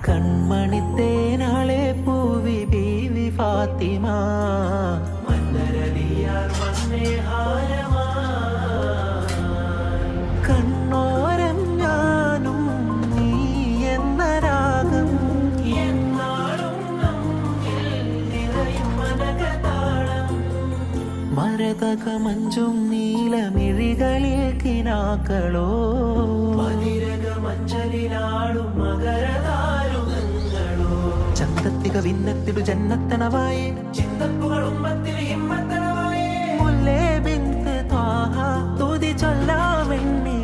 കൺമണിത്തേനാളെ പൂവി ബീവി ഫാത്തിമ മന്ദരലിയാർ വന്നേ ഹാരമാ കണ്ണോരം ഞാനും നീ എന്ന രാഗം എന്നാളും നിറയും മനകതാളം മരതക മഞ്ചും നീലമിഴികളിൽ കിനാക്കളോ മതിരക മഞ്ചലിലാടും മകരതാരുങ്ങളോ ചന്തത്തിക വിന്നത്തിടു ജന്നത്തണവായേ ചിന്തപ്പുകൾ ഉമ്മത്തിൽ ഹിമ്മത്തണവായേ മുല്ലേ ബിന്ത് ത്വാഹ തുതി ചൊല്ലാമെണ്ണി